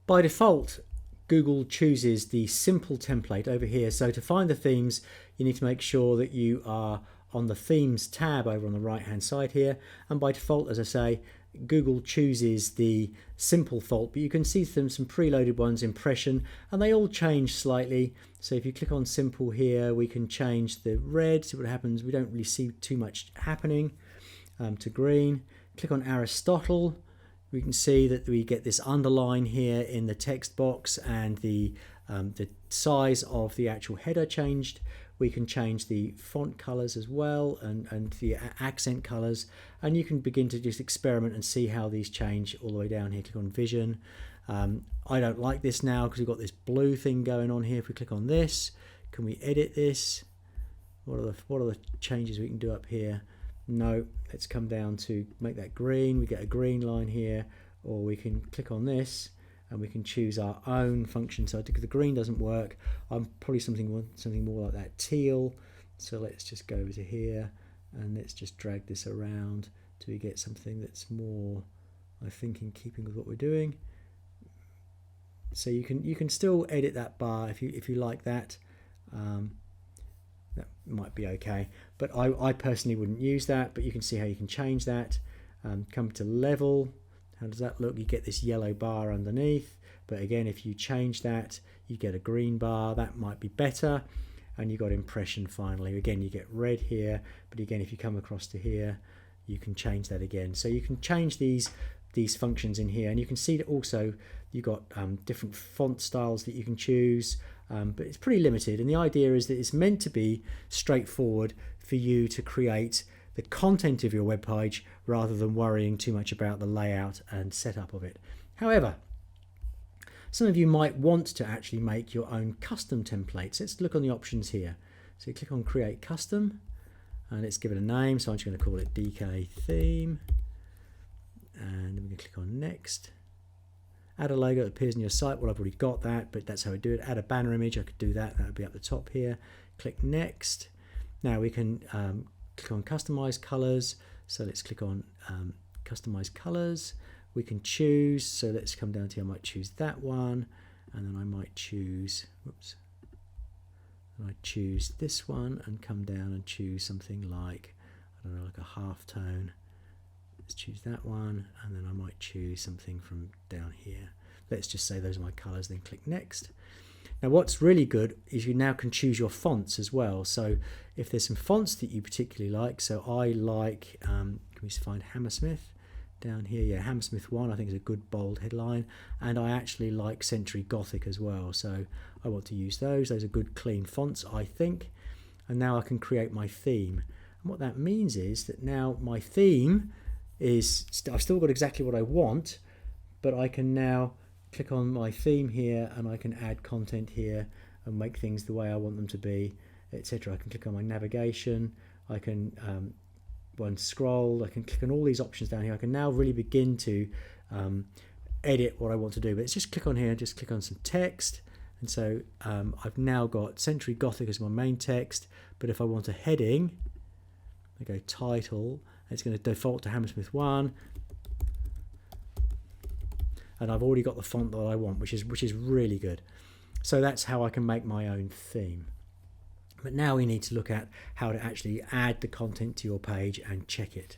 By default, Google chooses the simple template over here. So to find the themes, you need to make sure that you are on the themes tab over on the right hand side here. And by default, as I say, Google chooses the simple font, but you can see some preloaded ones, impression, and they all change slightly. So if you click on simple here, we can change the red, see what happens. We don't really see too much happening, to green. Click on Aristotle. We can see that we get this underline here in the text box, and the size of the actual header changed. We can change the font colors as well, and the accent colors, and you can begin to just experiment and see how these change all the way down here. Click on vision. I don't like this now because we've got this blue thing going on here. If we click on this, can we edit this? What are the changes we can do up here? No, let's come down to make that green. We get a green line here, or we can click on this and we can choose our own function. So because the green doesn't work, I'm probably something more like that teal. So let's just go to here and let's just drag this around till we get something that's more, I think, in keeping with what we're doing. So you can still edit that bar if you like that. That might be okay, but I personally wouldn't use that. But you can see how you can change that. Come to level. How does that look? You get this yellow bar underneath, but again, if you change that, you get a green bar. That might be better. And you got impression finally. Again, you get red here, but again, if you come across to here, you can change that again. So you can change these functions in here, and you can see that also you've got different font styles that you can choose, but it's pretty limited. And the idea is that it's meant to be straightforward for you to create the content of your web page rather than worrying too much about the layout and setup of it. However, some of you might want to actually make your own custom templates. Let's look on the options here. So you click on create custom and let's give it a name. So I'm just going to call it DK theme, and then we can click on next. Add a logo that appears in your site. Well, I've already got that, but that's how I do it. Add a banner image. I could do that. That would be up the top here. Click next. Now we can click on customize colors. So let's click on customize colors. We can choose. So let's come down to here. I might choose that one, and then I might choose, and I choose this one and come down and choose something like, I don't know, like a half tone. Let's choose that one, and then I might choose something from down here. Let's just say those are my colors, then click next. Now what's really good is you now can choose your fonts as well. So if there's some fonts that you particularly like, so I like, can we find Hammersmith down here? Yeah, Hammersmith 1 I think is a good bold headline, and I actually like Century Gothic as well, so I want to use those. Those are good clean fonts, I think. And now I can create my theme, and what that means is that now my theme is, I've still got exactly what I want, but I can now click on my theme here and I can add content here and make things the way I want them to be, etc. I can click on my navigation, I can scroll, I can click on all these options down here. I can now really begin to edit what I want to do. But let's just click on here and just click on some text, and so I've now got Century Gothic as my main text, but if I want a heading, I go title, it's going to default to Hammersmith 1, and I've already got the font that I want, which is really good. So that's how I can make my own theme. But now we need to look at how to actually add the content to your page and check it.